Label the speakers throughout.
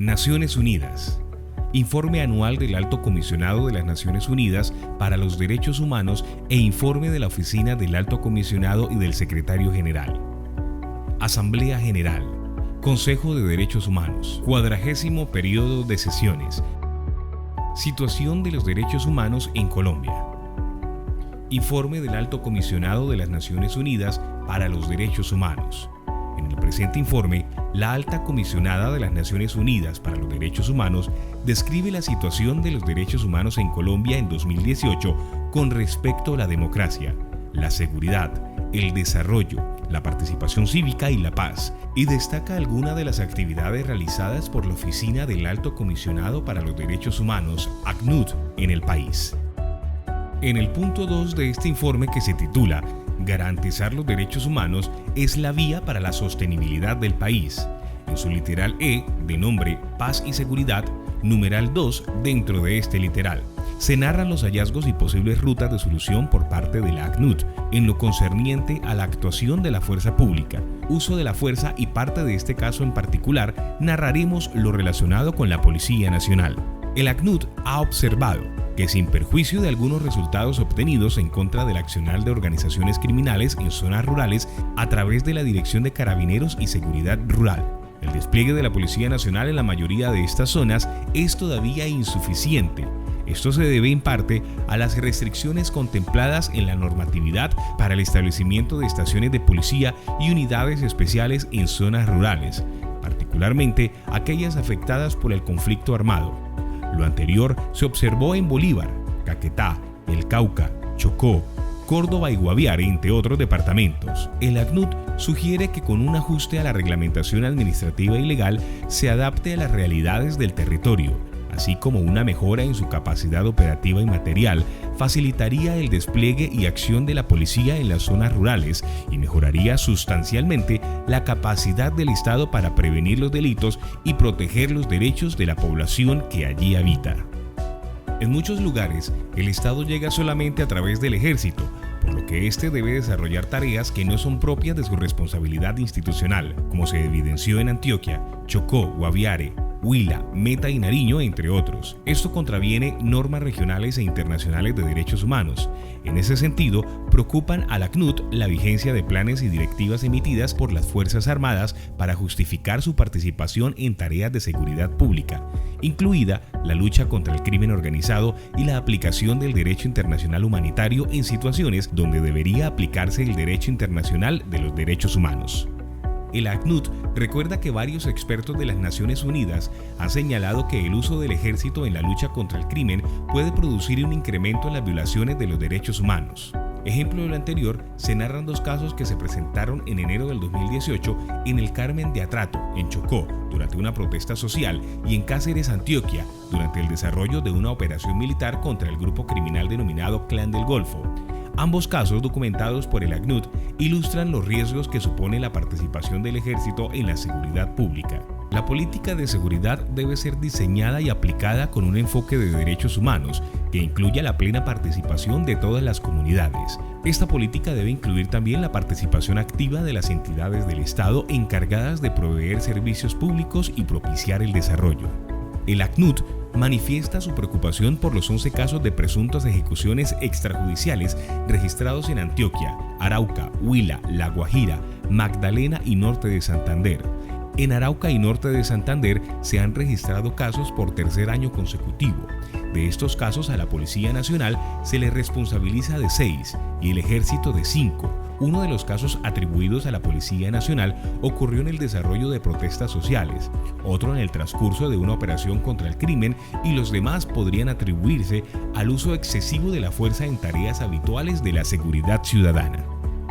Speaker 1: Naciones Unidas. Informe anual del Alto Comisionado de las Naciones Unidas para los Derechos Humanos e informe de la Oficina del Alto Comisionado y del Secretario General. Asamblea General. Consejo de Derechos Humanos. 40º periodo de sesiones. Situación de los derechos humanos en Colombia. Informe del Alto Comisionado de las Naciones Unidas para los Derechos Humanos. En el presente informe, la Alta Comisionada de las Naciones Unidas para los Derechos Humanos describe la situación de los derechos humanos en Colombia en 2018 con respecto a la democracia, la seguridad, el desarrollo, la participación cívica y la paz, y destaca algunas de las actividades realizadas por la Oficina del Alto Comisionado para los Derechos Humanos, ACNUD, en el país. En el punto 2 de este informe, que se titula Garantizar los derechos humanos es la vía para la sostenibilidad del país, en su literal E, de nombre Paz y Seguridad, numeral 2 dentro de este literal, se narran los hallazgos y posibles rutas de solución por parte de la ACNUD en lo concerniente a la actuación de la fuerza pública, uso de la fuerza y parte de este caso en particular narraremos lo relacionado con la Policía Nacional. El ACNUD ha observado que sin perjuicio de algunos resultados obtenidos en contra del accionar de organizaciones criminales en zonas rurales a través de la Dirección de Carabineros y Seguridad Rural, el despliegue de la Policía Nacional en la mayoría de estas zonas es todavía insuficiente. Esto se debe en parte a las restricciones contempladas en la normatividad para el establecimiento de estaciones de policía y unidades especiales en zonas rurales, particularmente aquellas afectadas por el conflicto armado. Lo anterior se observó en Bolívar, Caquetá, El Cauca, Chocó, Córdoba y Guaviare, entre otros departamentos. El ACNUD sugiere que con un ajuste a la reglamentación administrativa y legal se adapte a las realidades del territorio, así como una mejora en su capacidad operativa y material, facilitaría el despliegue y acción de la policía en las zonas rurales y mejoraría sustancialmente la capacidad del Estado para prevenir los delitos y proteger los derechos de la población que allí habita. En muchos lugares, el Estado llega solamente a través del ejército, por lo que éste debe desarrollar tareas que no son propias de su responsabilidad institucional, como se evidenció en Antioquia, Chocó, Guaviare, Huila, Meta y Nariño, entre otros. Esto contraviene normas regionales e internacionales de derechos humanos. En ese sentido, preocupan al ACNUD la vigencia de planes y directivas emitidas por las Fuerzas Armadas para justificar su participación en tareas de seguridad pública, incluida la lucha contra el crimen organizado y la aplicación del derecho internacional humanitario en situaciones donde debería aplicarse el derecho internacional de los derechos humanos. El ACNUD recuerda que varios expertos de las Naciones Unidas han señalado que el uso del ejército en la lucha contra el crimen puede producir un incremento en las violaciones de los derechos humanos. Ejemplo de lo anterior, se narran dos casos que se presentaron en enero del 2018 en el Carmen de Atrato, en Chocó, durante una protesta social, y en Cáceres, Antioquia, durante el desarrollo de una operación militar contra el grupo criminal denominado Clan del Golfo. Ambos casos, documentados por el ACNUD, ilustran los riesgos que supone la participación del ejército en la seguridad pública. La política de seguridad debe ser diseñada y aplicada con un enfoque de derechos humanos que incluya la plena participación de todas las comunidades. Esta política debe incluir también la participación activa de las entidades del Estado encargadas de proveer servicios públicos y propiciar el desarrollo. El ACNUD manifiesta su preocupación por los 11 casos de presuntas ejecuciones extrajudiciales registrados en Antioquia, Arauca, Huila, La Guajira, Magdalena y Norte de Santander. En Arauca y Norte de Santander se han registrado casos por tercer año consecutivo. De estos casos, a la Policía Nacional se le responsabiliza de 6 y el Ejército de 5. Uno de los casos atribuidos a la Policía Nacional ocurrió en el desarrollo de protestas sociales, otro en el transcurso de una operación contra el crimen, y los demás podrían atribuirse al uso excesivo de la fuerza en tareas habituales de la seguridad ciudadana.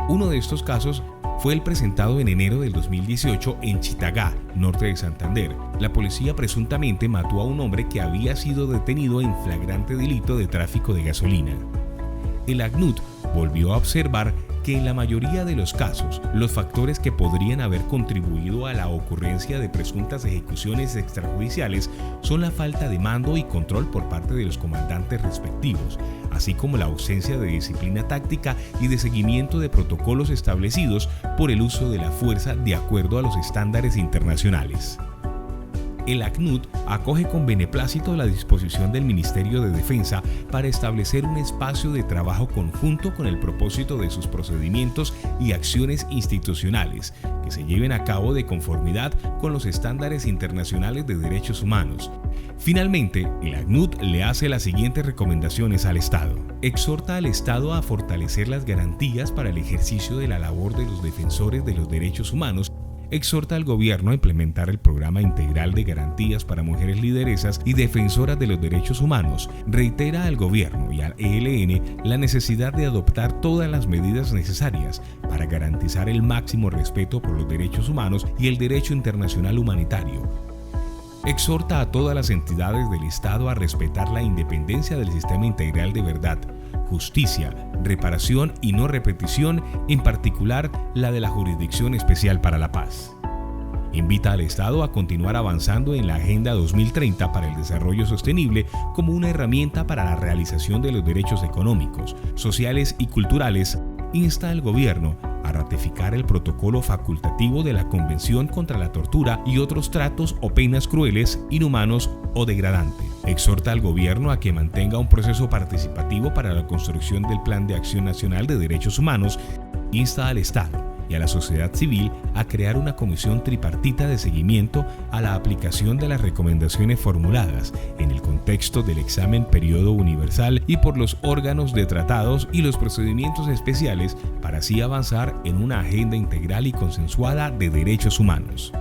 Speaker 1: Uno de estos casos fue el presentado en enero del 2018 en Chitagá, norte de Santander. La policía presuntamente mató a un hombre que había sido detenido en flagrante delito de tráfico de gasolina. El ACNUD volvió a observar que en la mayoría de los casos, los factores que podrían haber contribuido a la ocurrencia de presuntas ejecuciones extrajudiciales son la falta de mando y control por parte de los comandantes respectivos, así como la ausencia de disciplina táctica y de seguimiento de protocolos establecidos por el uso de la fuerza de acuerdo a los estándares internacionales. El ACNUD acoge con beneplácito la disposición del Ministerio de Defensa para establecer un espacio de trabajo conjunto con el propósito de sus procedimientos y acciones institucionales que se lleven a cabo de conformidad con los estándares internacionales de derechos humanos. Finalmente, el ACNUD le hace las siguientes recomendaciones al Estado. Exhorta al Estado a fortalecer las garantías para el ejercicio de la labor de los defensores de los derechos humanos. Exhorta al gobierno a implementar el Programa Integral de Garantías para Mujeres Lideresas y Defensoras de los Derechos Humanos. Reitera al gobierno y al ELN la necesidad de adoptar todas las medidas necesarias para garantizar el máximo respeto por los derechos humanos y el derecho internacional humanitario. Exhorta a todas las entidades del Estado a respetar la independencia del sistema integral de verdad, justicia, reparación y no repetición, en particular la de la Jurisdicción Especial para la Paz. Invita al Estado a continuar avanzando en la Agenda 2030 para el Desarrollo Sostenible como una herramienta para la realización de los derechos económicos, sociales y culturales. Insta al gobierno a ratificar el protocolo facultativo de la Convención contra la Tortura y otros tratos o penas crueles, inhumanos o degradantes. Exhorta al gobierno a que mantenga un proceso participativo para la construcción del Plan de Acción Nacional de Derechos Humanos. Insta al Estado y a la sociedad civil a crear una comisión tripartita de seguimiento a la aplicación de las recomendaciones formuladas en el contexto del examen periodo universal y por los órganos de tratados y los procedimientos especiales para así avanzar en una agenda integral y consensuada de derechos humanos.